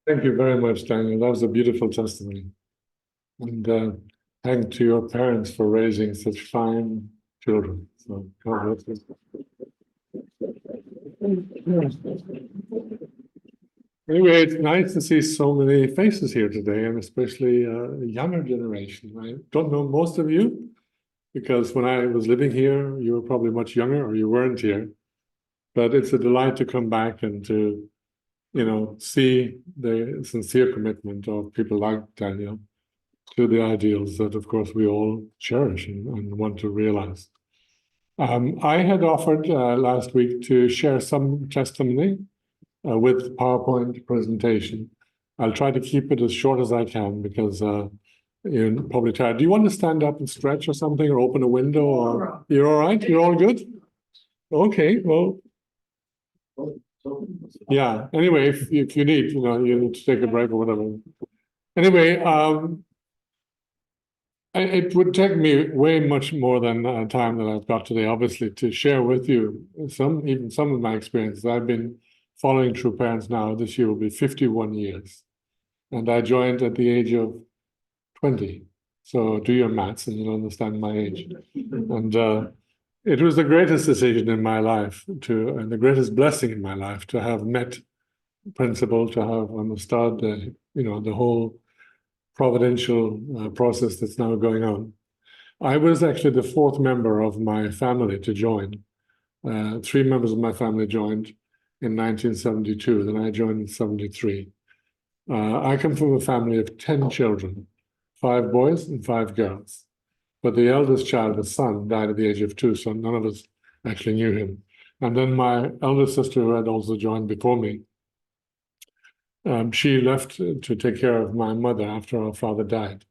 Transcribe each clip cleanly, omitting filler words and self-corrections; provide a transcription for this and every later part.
Thank you very much, Daniel. That was a beautiful testimony. And thank to your parents for raising such fine children. So God bless you. Anyway, it's nice to see so many faces here today, and especially a younger generation. I don't know most of you, because when I was living here, you were probably much younger or you weren't here. But it's a delight to come back and to, see the sincere commitment of people like Daniel to the ideals that, of course, we all cherish and want to realize. I had offered last week to share some testimony with PowerPoint presentation. I'll try to keep it as short as I can because you're probably tired. Do you want to stand up and stretch or something, or open a window? Or you're all right? You're all good? Okay, well, yeah. Anyway, if you need, you need to take a break or whatever. Anyway, it would take me way much more than time that I've got today, obviously, to share with you even some of my experiences. I've been following True Parents now. This year will be 51 years. And I joined at the age of 20. So do your maths and you'll understand my age. And it was the greatest decision in my life and the greatest blessing in my life to have met Principal, to have understood the whole providential process that's now going on. I was actually the fourth member of my family to join. 3 members of my family joined in 1972, then I joined in 73. I come from a family of 10 children, 5 boys and 5 girls. But the eldest child, the son, died at the age of 2, so none of us actually knew him. And then my eldest sister, who had also joined before me, she left to take care of my mother after our father died.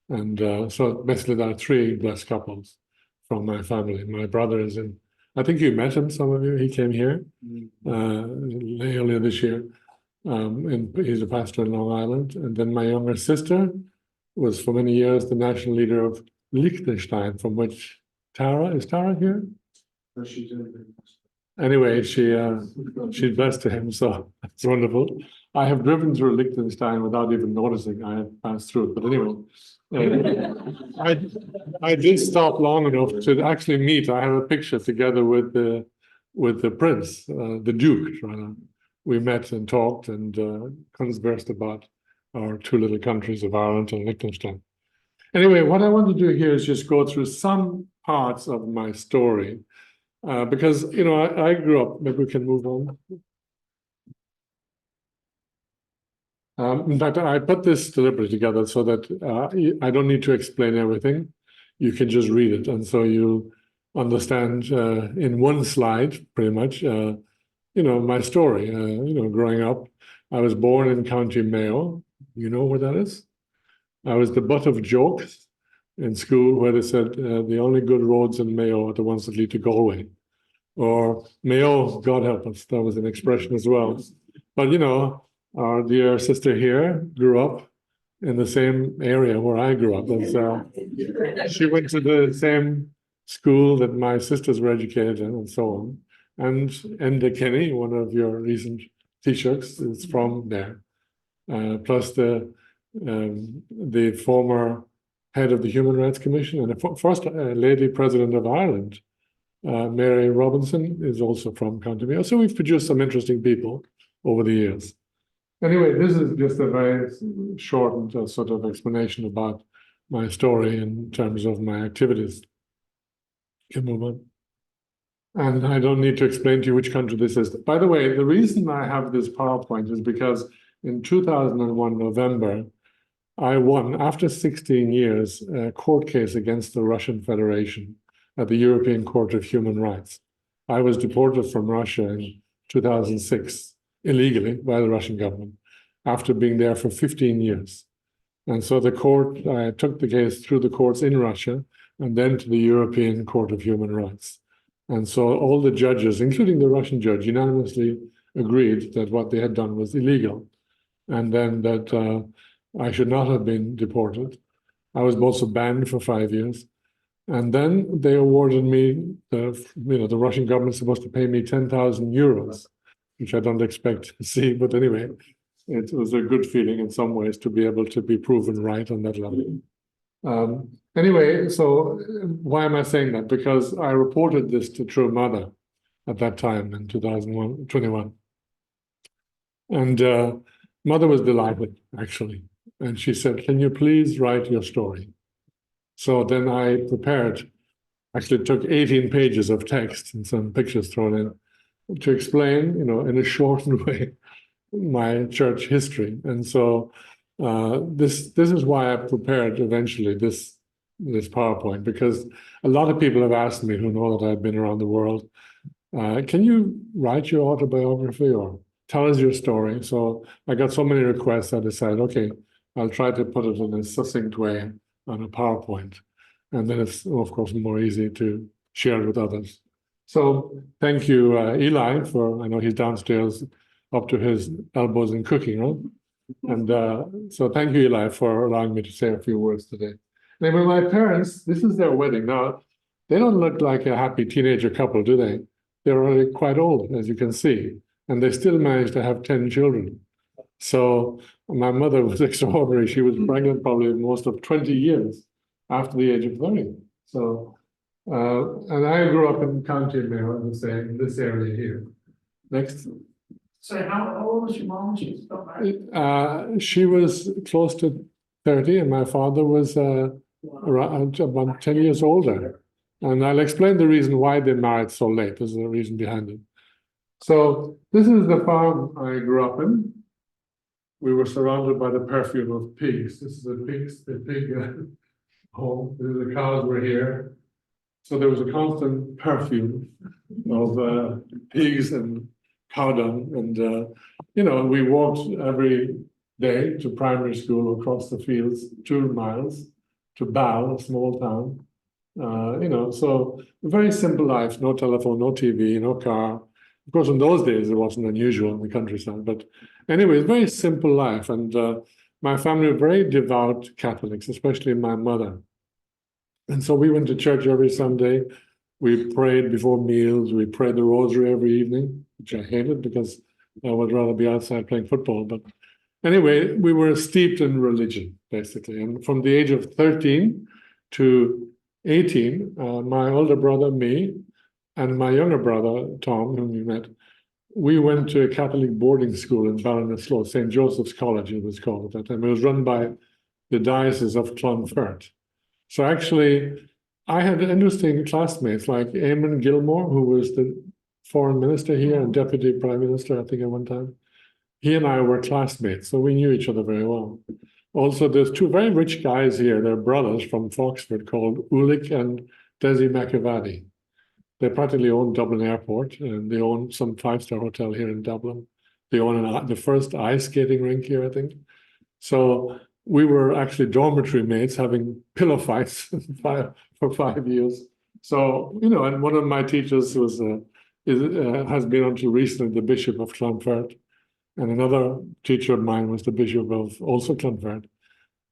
And so basically there are 3 blessed couples from my family. My brother is in, I think you met him, some of you, he came here earlier this year. And he's a pastor in Long Island. And then my younger sister was for many years the national leader of Liechtenstein, from which is Tara here? No, she's in. Anyway, she's blessed to him, so that's wonderful. I have driven through Liechtenstein without even noticing I had passed through it. But anyway, I did stop long enough to actually meet. I have a picture together with the prince, the duke, rather. We met and talked and conversed about our 2 little countries of Ireland and Liechtenstein. Anyway, what I want to do here is just go through some parts of my story. Because, I grew up, maybe we can move on. In fact, I put this deliberately together so that I don't need to explain everything. You can just read it. And so you understand in one slide, pretty much, my story. Growing up, I was born in County Mayo. You know where that is? I was the butt of jokes in school where they said the only good roads in Mayo are the ones that lead to Galway. Or Mayo, God help us, that was an expression as well. But our dear sister here grew up in the same area where I grew up. And she went to the same school that my sisters were educated in, and so on. And Enda Kenny, one of your recent Taoiseachs, is from there. Plus the former head of the Human Rights Commission and the first lady president of Ireland, Mary Robinson, is also from County Mayo. So we've produced some interesting people over the years. Anyway, this is just a very shortened sort of explanation about my story in terms of my activities. Can move on. And I don't need to explain to you which country this is. By the way, the reason I have this PowerPoint is because in 2001, November, I won, after 16 years, a court case against the Russian Federation at the European Court of Human Rights. I was deported from Russia in 2006, illegally, by the Russian government, after being there for 15 years. And so the court, I took the case through the courts in Russia and then to the European Court of Human Rights. And so all the judges, including the Russian judge, unanimously agreed that what they had done was illegal, and then that I should not have been deported. I was also banned for 5 years. And then they awarded me, the Russian government's supposed to pay me 10,000 euros, which I don't expect to see, but anyway, it was a good feeling in some ways to be able to be proven right on that level. Anyway, so why am I saying that? Because I reported this to True Mother at that time in 2021. And Mother was delighted, actually. And she said, can you please write your story? So then I prepared, actually took 18 pages of text and some pictures thrown in to explain, in a shortened way, my church history. And so this is why I prepared eventually this PowerPoint, because a lot of people have asked me who know that I've been around the world, can you write your autobiography or tell us your story? So I got so many requests, I decided, okay, I'll try to put it in a succinct way on a PowerPoint. And then it's, of course, more easy to share it with others. So thank you, Eli, I know he's downstairs up to his elbows in cooking, right? And so thank you, Eli, for allowing me to say a few words today. Anyway, my parents, this is their wedding. Now, they don't look like a happy teenager couple, do they? They're already quite old, as you can see, and they still managed to have 10 children. So my mother was extraordinary. She was pregnant probably most of 20 years after the age of 30. So, and I grew up in County Mayo, as I say, in this area here. Next. So how old was your mom? She was still married? She was close to 30, and my father was around about 10 years older. And I'll explain the reason why they married so late. There's a reason behind it. So this is the farm I grew up in. We were surrounded by the perfume of pigs. This is the pig home. The cows were here. So there was a constant perfume of pigs and cow dung. And, we walked every day to primary school across the fields, 2 miles, to Bal, a small town. So a very simple life, no telephone, no TV, no car. Of course, in those days, it wasn't unusual in the countryside. But anyway, very simple life. And my family were very devout Catholics, especially my mother. And so we went to church every Sunday. We prayed before meals. We prayed the rosary every evening, which I hated because I would rather be outside playing football. But anyway, we were steeped in religion, basically. And from the age of 13 to 18, my older brother, me, and my younger brother, Tom, whom you met, we went to a Catholic boarding school in Ballinasloe, St. Joseph's College, it was called at that time. It was run by the Diocese of Clonfert. So actually, I had interesting classmates like Eamon Gilmore, who was the foreign minister here and deputy prime minister, I think, at one time. He and I were classmates, so we knew each other very well. Also, there's 2 very rich guys here. They're brothers from Foxford called Ulick and Desi McAvady. They practically own Dublin Airport, and they own some 5-star hotel here in Dublin. They own the first ice skating rink here, I think. So we were actually dormitory mates having pillow fights for 5 years. So, and one of my teachers has been until recently the Bishop of Clonfert. And another teacher of mine was the Bishop of also Clonfert.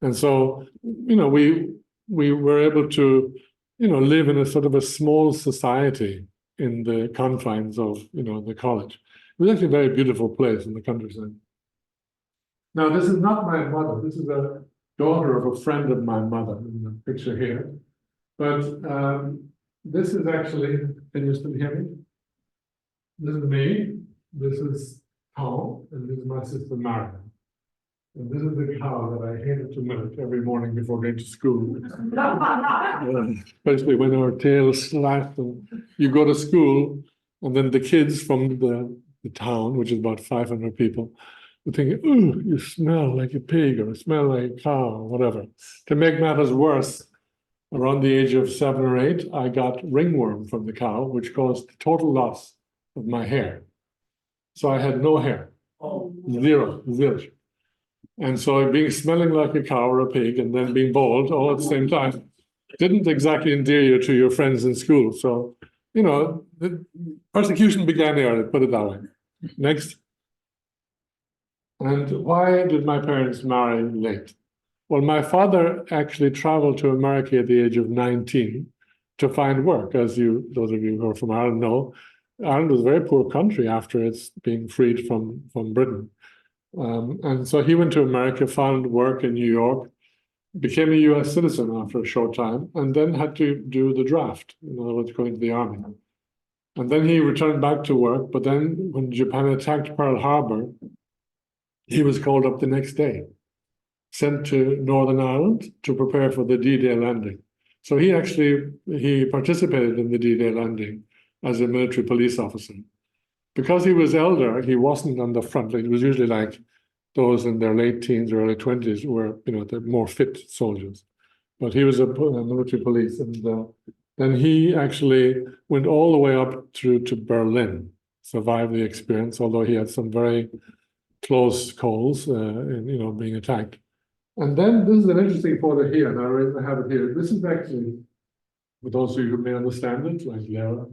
And so, we were able to, live in a sort of a small society in the confines of, the college. It was actually a very beautiful place in the countryside. Now, this is not my mother. This is a daughter of a friend of my mother in the picture here. But this is actually, can you still hear me? This is me. This is Tom, and this is my sister Marion. And this is the cow that I hated to milk every morning before going to school. Especially when our tails slashed and you go to school, and then the kids from the town, which is about 500 people, were thinking, ooh, you smell like a pig or smell like a cow or whatever. To make matters worse, around the age of 7 or 8, I got ringworm from the cow, which caused total loss of my hair. So I had no hair, zero. And so being smelling like a cow or a pig and then being bald all at the same time didn't exactly endear you to your friends in school. So, the persecution began there, let's put it that way. Next. And why did my parents marry late? Well, my father actually traveled to America at the age of 19 to find work, as those of you who are from Ireland know. Ireland was a very poor country after it's being freed from Britain. And so he went to America, found work in New York, became a US citizen after a short time, and then had to do the draft, in other words, go into the army. And then he returned back to work, but then when Japan attacked Pearl Harbor, he was called up the next day, sent to Northern Ireland to prepare for the D-Day landing. So he participated in the D-Day landing as a military police officer. Because he was elder, he wasn't on the front line. It was usually like those in their late teens or early 20s were, the more fit soldiers. But he was a military police, and then he actually went all the way up through to Berlin, survived the experience, although he had some very close calls in being attacked. And then this is an interesting photo here, and I have it here. This is actually, for those of you who may understand it, like Lara,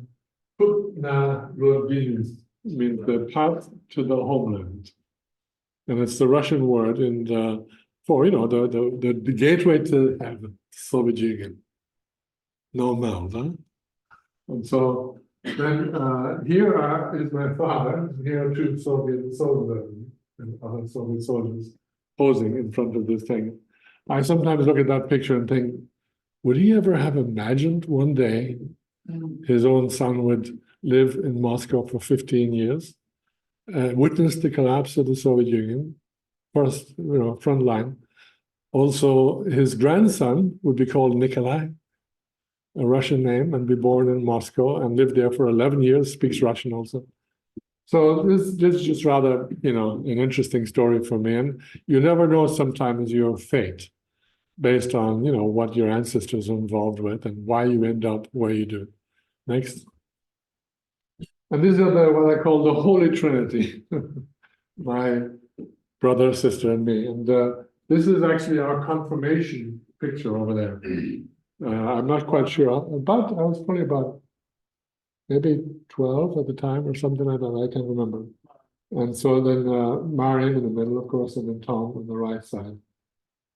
Put na Rodin means the path to the homeland. And it's the Russian word for the gateway to heaven, Soviet Union. No mouth, huh? And so then here is my father. Here are two Soviet soldiers and other Soviet soldiers posing in front of this thing. I sometimes look at that picture and think, would he ever have imagined one day his own son would live in Moscow for 15 years, witness the collapse of the Soviet Union, first, front line. Also, his grandson would be called Nikolai, a Russian name, and be born in Moscow and lived there for 11 years, speaks Russian also. So this is just rather, an interesting story for me. And you never know sometimes your fate based on, what your ancestors are involved with and why you end up where you do. Next. And these are what I call the Holy Trinity, my brother, sister, and me. And this is actually our confirmation picture over there. I'm not quite sure, but I was probably about maybe 12 at the time or something like that. I can't remember. And so then Marion in the middle, of course, and then Tom on the right side.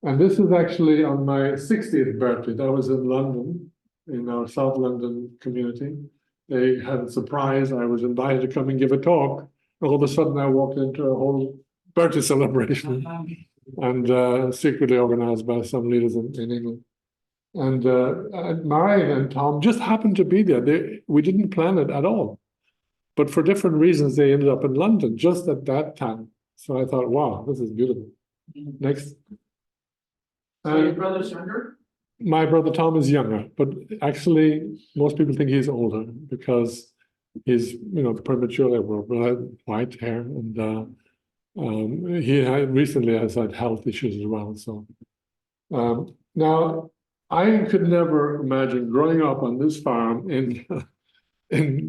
And this is actually on my 60th birthday. That was in London, in our South London community. They had a surprise. I was invited to come and give a talk. All of a sudden, I walked into a whole birthday celebration, and secretly organized by some leaders in England. And Marion and Tom just happened to be there. We didn't plan it at all. But for different reasons, they ended up in London just at that time. So I thought, wow, this is beautiful. Next. So your brother's younger? My brother Tom is younger, but actually most people think he's older because he's, prematurely white hair, and he recently has had health issues as well. So now I could never imagine growing up on this farm in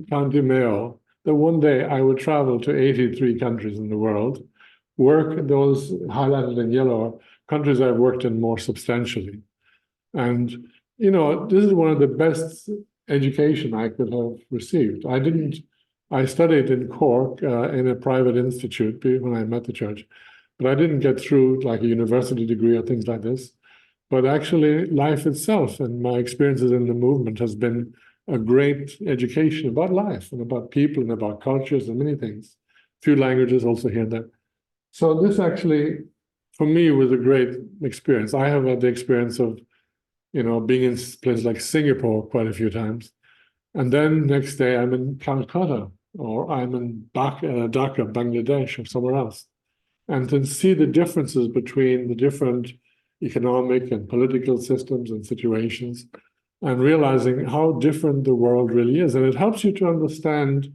County Mayo that one day I would travel to 83 countries in the world, work those highlighted in yellow countries I've worked in more substantially. And, this is one of the best education I could have received. I studied in Cork in a private institute when I met the church, but I didn't get through like a university degree or things like this. But actually life itself and my experiences in the movement has been a great education about life and about people and about cultures and many things. A few languages also here and there. So this actually, for me, was a great experience. I have had the experience of, being in places like Singapore quite a few times. And then next day I'm in Calcutta or I'm in Dhaka, Bangladesh or somewhere else. And to see the differences between the different economic and political systems and situations and realizing how different the world really is. And it helps you to understand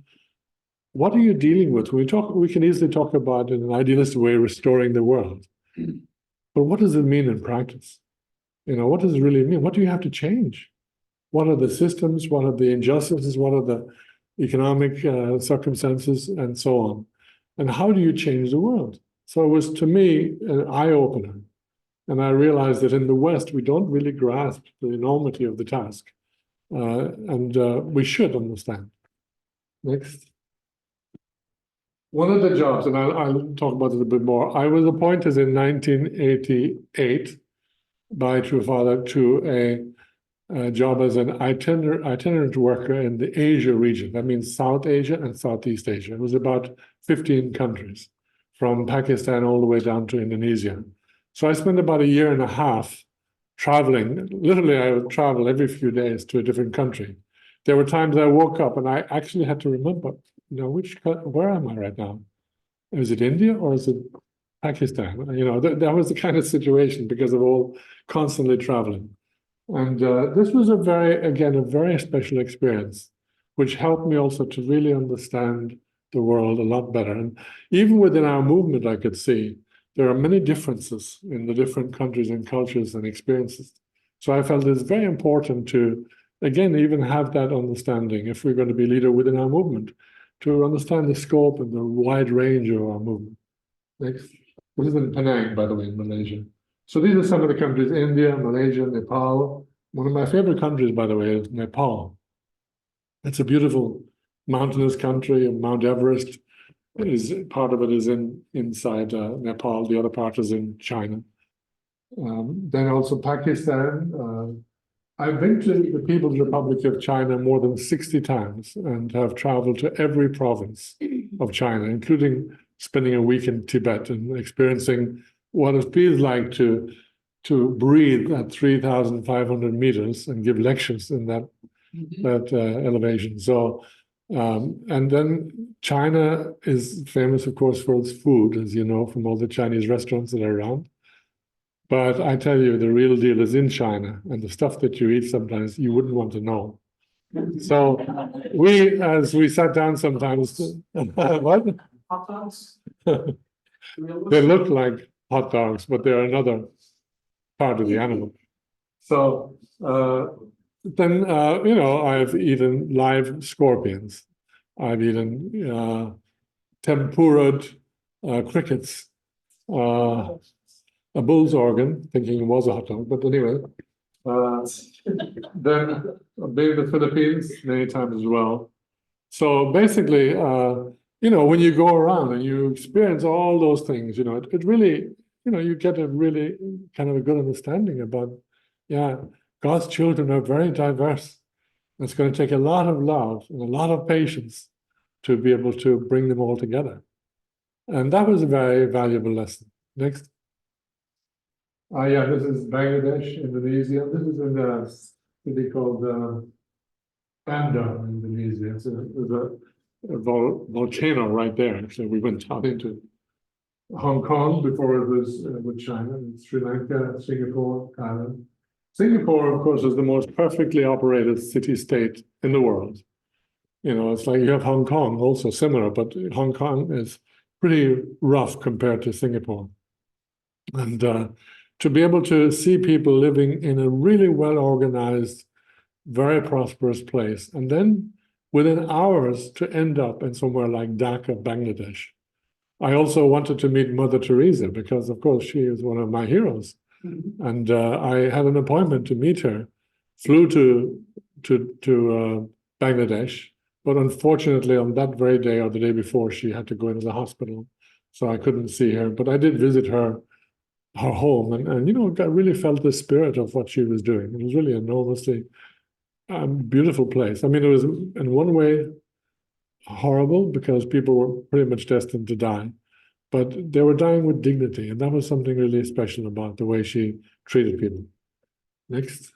what are you dealing with. We can easily talk about in an idealistic way restoring the world. But what does it mean in practice? What does it really mean? What do you have to change? What are the systems? What are the injustices? What are the economic circumstances and so on? And how do you change the world? So it was, to me, an eye-opener. And I realized that in the West, we don't really grasp the enormity of the task. And we should understand. Next. One of the jobs, and I'll talk about it a bit more, I was appointed in 1988 by True Father to a job as an itinerant worker in the Asia region. That means South Asia and Southeast Asia. It was about 15 countries from Pakistan all the way down to Indonesia. So I spent about a year and a half traveling. Literally, I would travel every few days to a different country. There were times I woke up and I actually had to remember, where am I right now? Is it India or is it Pakistan? That was the kind of situation because of all constantly traveling. And this was a very special experience, which helped me also to really understand the world a lot better. And even within our movement, I could see there are many differences in the different countries and cultures and experiences. So I felt it's very important to, again, even have that understanding if we're going to be a leader within our movement, to understand the scope and the wide range of our movement. Next. This is in Penang, by the way, in Malaysia. So these are some of the countries: India, Malaysia, Nepal. One of my favorite countries, by the way, is Nepal. It's a beautiful mountainous country, and Mount Everest part of it is inside Nepal. The other part is in China. Then also Pakistan. I've been to the People's Republic of China more than 60 times and have traveled to every province of China, including spending a week in Tibet and experiencing what it feels like to breathe at 3,500 meters and give lectures in that elevation. So, and then China is famous, of course, for its food, as you know, from all the Chinese restaurants that are around. But I tell you, the real deal is in China, and the stuff that you eat sometimes you wouldn't want to know. So as we sat down sometimes, what? Hot dogs? They look like hot dogs, but they're another part of the animal. So then, I've eaten live scorpions. I've eaten tempura'd crickets, a bull's organ, thinking it was a hot dog, but anyway. Then I've been to the Philippines many times as well. So basically, when you go around and you experience all those things, it really, you get a really kind of a good understanding about, God's children are very diverse. It's going to take a lot of love and a lot of patience to be able to bring them all together. And that was a very valuable lesson. Next. This is Bangladesh, Indonesia. This is in a city called Bandar, Indonesia. There's a volcano right there. Actually, we went down into Hong Kong before it was with China, Sri Lanka, Singapore, Thailand. Singapore, of course, is the most perfectly operated city-state in the world. It's like you have Hong Kong, also similar, but Hong Kong is pretty rough compared to Singapore. And to be able to see people living in a really well-organized, very prosperous place, and then within hours to end up in somewhere like Dhaka, Bangladesh. I also wanted to meet Mother Teresa because, of course, she is one of my heroes. And I had an appointment to meet her, flew to Bangladesh, but unfortunately on that very day or the day before, she had to go into the hospital, so I couldn't see her. But I did visit her home, and I really felt the spirit of what she was doing. It was really an enormously beautiful place. I mean, it was in one way horrible because people were pretty much destined to die, but they were dying with dignity, and that was something really special about the way she treated people. Next.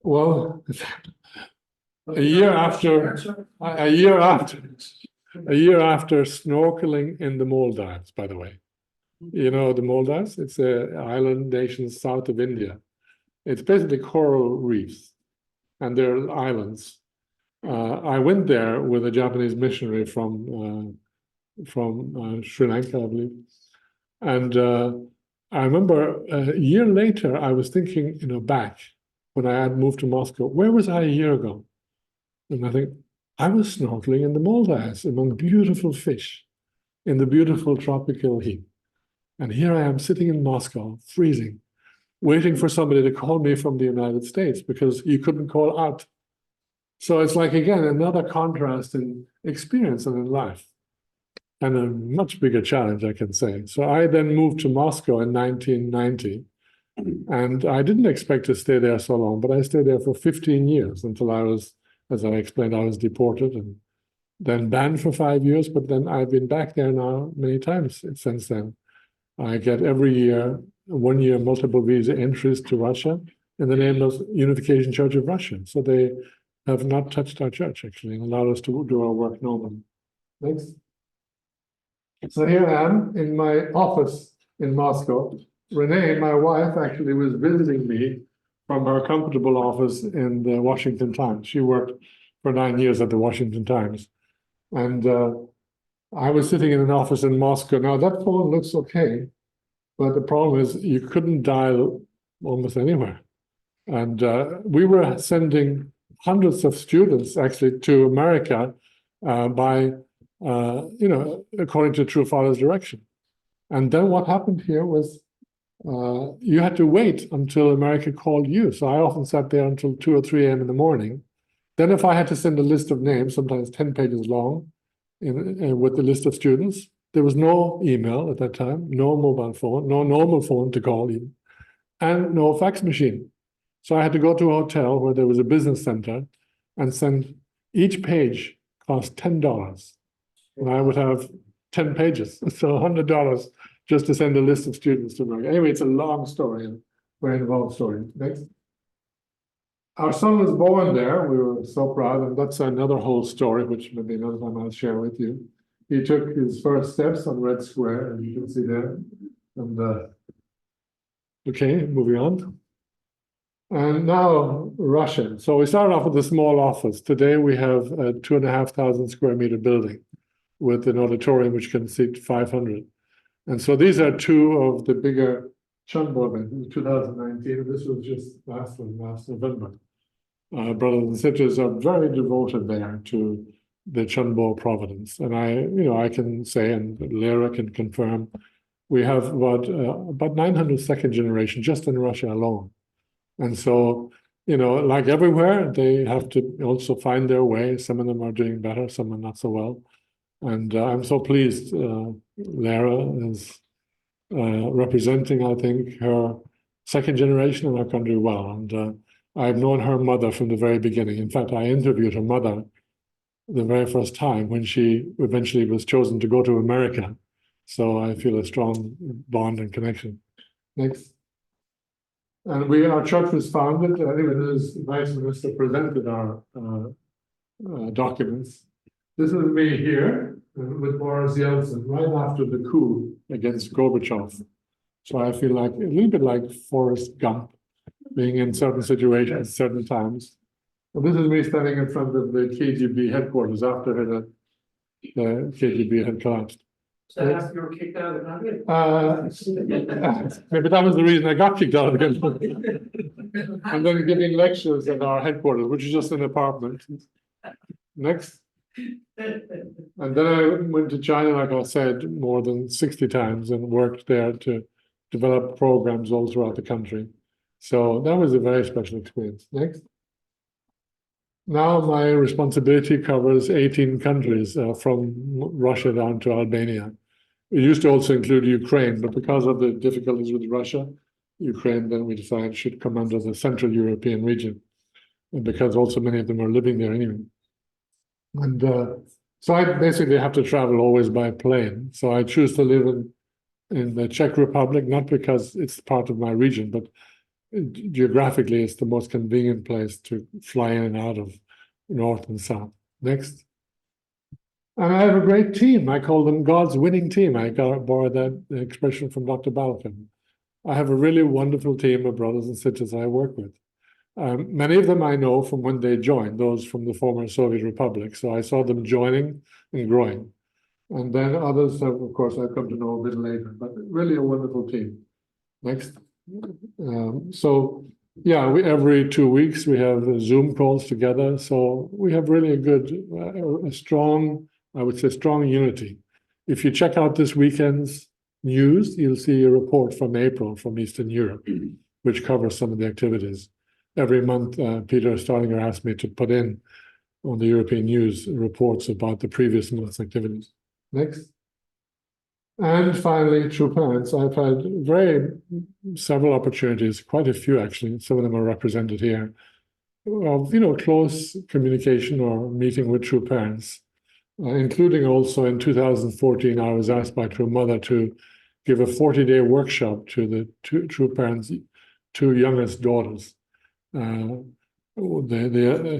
Well, a year after snorkeling in the Maldives, by the way. You know the Maldives? It's an island nation south of India. It's basically coral reefs, and they're islands. I went there with a Japanese missionary from Sri Lanka, I believe. And I remember a year later, I was thinking, back when I had moved to Moscow, where was I a year ago? And I think, I was snorkeling in the Maldives among beautiful fish in the beautiful tropical heat. And here I am sitting in Moscow, freezing, waiting for somebody to call me from the United States because you couldn't call out. So it's like, again, another contrast in experience and in life, and a much bigger challenge, I can say. So I then moved to Moscow in 1990, and I didn't expect to stay there so long, but I stayed there for 15 years until I was, as I explained, I was deported and then banned for 5 years, but then I've been back there now many times since then. I get every year, 1 year multiple visa entries to Russia in the name of Unification Church of Russia. So they have not touched our church, actually, and allowed us to do our work normally. Next. So here I am in my office in Moscow. Renee, my wife, actually was visiting me from her comfortable office in the Washington Times. She worked for 9 years at the Washington Times. And I was sitting in an office in Moscow. Now, that phone looks okay, but the problem is you couldn't dial almost anywhere. And we were sending hundreds of students, actually, to America by, according to True Father's direction. And then what happened here was you had to wait until America called you. So I often sat there until 2 or 3 a.m. in the morning. Then if I had to send a list of names, sometimes 10 pages long, with the list of students, there was no email at that time, no mobile phone, no normal phone to call even, and no fax machine. So I had to go to a hotel where there was a business center and send, each page cost $10. And I would have 10 pages, so $100 just to send a list of students to America. Anyway, it's a long story, and very involved story. Next. Our son was born there. We were so proud, and that's another whole story, which maybe another time I'll share with you. He took his first steps on Red Square, and you can see there. And okay, moving on. And now Russia. So we started off with a small office. Today we have a 2,500 square meter building with an auditorium which can seat 500. And so these are two of the bigger Chunbo events in 2019. This was just last November. Brothers and sisters are very devoted there to the Chunbo Providence. And I can say, and Lera can confirm, we have about 900 second generation just in Russia alone. And so, like everywhere, they have to also find their way. Some of them are doing better, some are not so well. And I'm so pleased Lera is representing, I think, her second generation in our country well. And I've known her mother from the very beginning. In fact, I interviewed her mother the very first time when she eventually was chosen to go to America. So I feel a strong bond and connection. Next. And our church was founded, even as Vice Minister presented our documents. This is me here with Boris Yeltsin right after the coup against Gorbachev. So I feel like a little bit like Forrest Gump, being in certain situations, certain times. And this is me standing in front of the KGB headquarters after the KGB had collapsed. So after you were kicked out of the country? Maybe that was the reason I got kicked out of the country. And then giving lectures at our headquarters, which is just an apartment. Next. And then I went to China, like I said, more than 60 times and worked there to develop programs all throughout the country. So that was a very special experience. Next. Now my responsibility covers 18 countries from Russia down to Albania. It used to also include Ukraine, but because of the difficulties with Russia, Ukraine, then we decided should come under the Central European region, and because also many of them are living there anyway. And so I basically have to travel always by plane. So I choose to live in the Czech Republic, not because it's part of my region, but geographically it's the most convenient place to fly in and out of north and south. Next. And I have a great team. I call them God's winning team. I borrowed that expression from Dr. Balkan. I have a really wonderful team of brothers and sisters I work with. Many of them I know from when they joined, those from the former Soviet Republic. So I saw them joining and growing. And then others have, of course, I've come to know a bit later, but really a wonderful team. Next. So yeah, every 2 weeks we have Zoom calls together. So we have really a good, a strong, I would say, strong unity. If you check out this weekend's news, you'll see a report from April from Eastern Europe, which covers some of the activities. Every month, Peter Starlinger asked me to put in on the European news reports about the previous month's activities. Next. And finally, True Parents. I've had several opportunities, quite a few actually, some of them are represented here, of close communication or meeting with True Parents. including also in 2014, I was asked by True Mother to give a 40-day workshop to the True Parents' two youngest daughters. The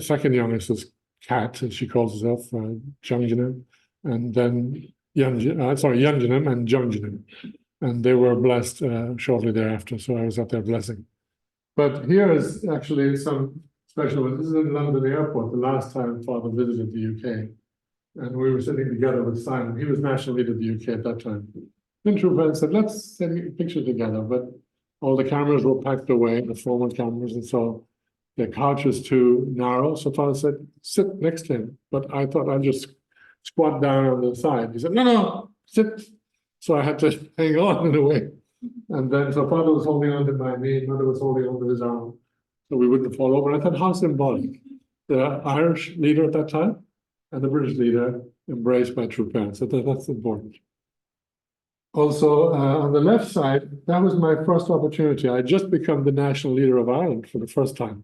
second youngest is Kat, and she calls herself Jungjinim, and then Yunjinim and Jungjinim. And they were blessed shortly thereafter, so I was at their blessing. But here is actually some special one. This is in London Airport, the last time Father visited the UK. And we were sitting together with Simon. He was national leader of the UK at that time. Then True Parents said, let's send a picture together. But all the cameras were packed away, the formal cameras, and so the couch was too narrow. So Father said, sit next to him. But I thought I'd just squat down on the side. He said, no, sit. So I had to hang on in a way. And then, so Father was holding on to my knee, Mother was holding on to his arm, so we wouldn't fall over. And I thought, how symbolic. The Irish leader at that time and the British leader embraced by True Parents. So that's important. Also, on the left side, that was my first opportunity. I had just become the national leader of Ireland for the first time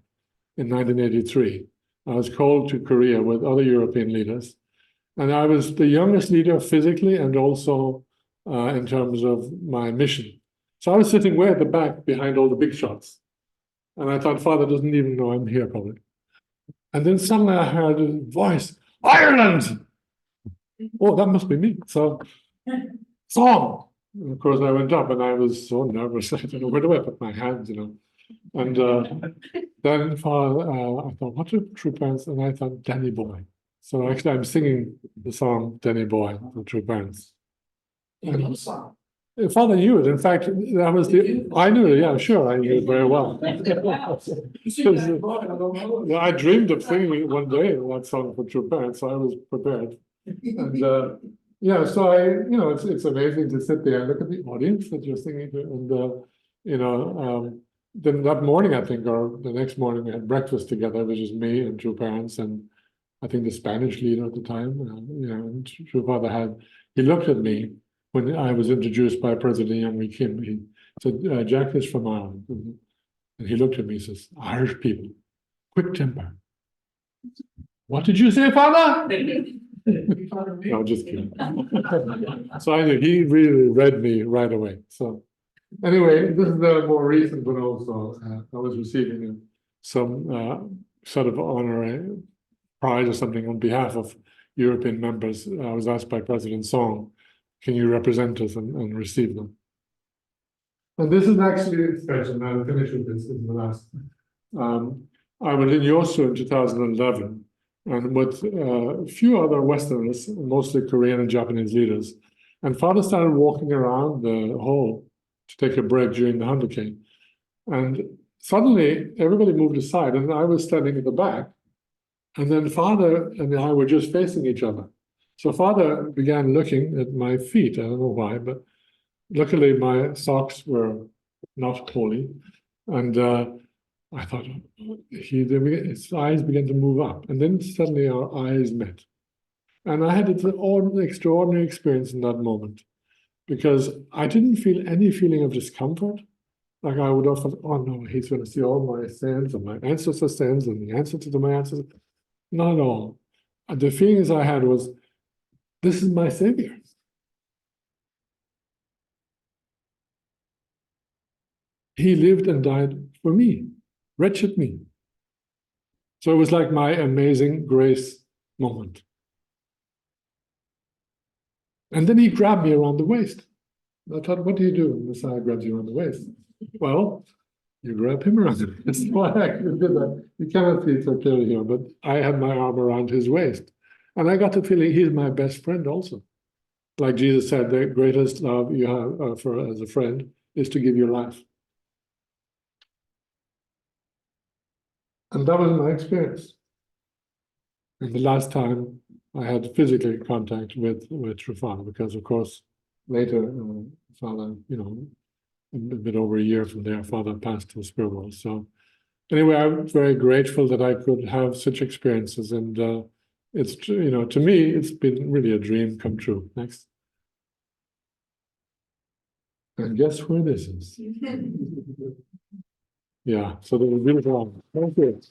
in 1983. I was called to Korea with other European leaders. And I was the youngest leader physically and also in terms of my mission. So I was sitting way at the back behind all the big shots. And I thought, Father doesn't even know I'm here probably. And then suddenly I heard a voice, Ireland! Oh, that must be me. So, song! And of course, I went up and I was so nervous. I don't know, where do I put my hands, And then Father, I thought, what are True Parents? And I thought, Danny Boy. So actually, I'm singing the song Danny Boy from True Parents. English song. Father knew it. In fact, that was I knew it. Yeah, sure, I knew it very well. I dreamed of singing one day that song for True Parents, so I was prepared. And yeah, so it's amazing to sit there and look at the audience that you're singing to, and then that morning, I think, or the next morning, we had breakfast together, which is me and True Parents, and I think the Spanish leader at the time, and True Father he looked at me when I was introduced by President Young Kim. He said, Jack is from Ireland. And he looked at me and says, Irish people, quick temper. What did you say, Father? No, just kidding. So I knew he really read me right away. So anyway, this is the more recent one also. I was receiving some sort of honor prize or something on behalf of European members. I was asked by President Song, can you represent us and receive them? And this is actually special. Now, I'll finish with this in the last. I was in Yosu in 2011, and with a few other Westerners, mostly Korean and Japanese leaders. And Father started walking around the hall to take a break during the Handukane. And suddenly, everybody moved aside, and I was standing at the back. And then Father and I were just facing each other. So Father began looking at my feet. I don't know why, but luckily my socks were not holy. And I thought, his eyes began to move up. And then suddenly our eyes met. And I had an extraordinary experience in that moment, because I didn't feel any feeling of discomfort. Like I would have thought, oh no, he's going to see all my sins and my ancestors' sins and the ancestors to my ancestors. Not at all. The feelings I had was, this is my Savior. He lived and died for me, wretched me. So it was like my amazing grace moment. And then he grabbed me around the waist. I thought, what do you do when Messiah grabs you around the waist? Well, you grab him around the waist. Well, I actually did that. You cannot see it so clearly here, but I had my arm around his waist. And I got the feeling he's my best friend also. Like Jesus said, the greatest love you have as a friend is to give your life. And that was my experience. And the last time I had physical contact with True Father, because of course, later, Father, a bit over a year from there, Father passed to the spirit world. So anyway, I'm very grateful that I could have such experiences. And it's, to me, it's been really a dream come true. Next. And guess where this is? Yeah, so there's a beautiful. Thank you.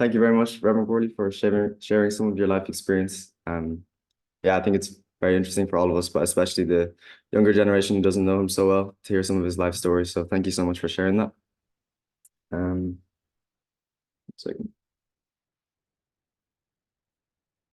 Thank you very much, Reverend Gorley, for sharing some of your life experience. Yeah, I think it's very interesting for all of us, but especially the younger generation who doesn't know him so well, to hear some of his life stories. So thank you so much for sharing that. Second.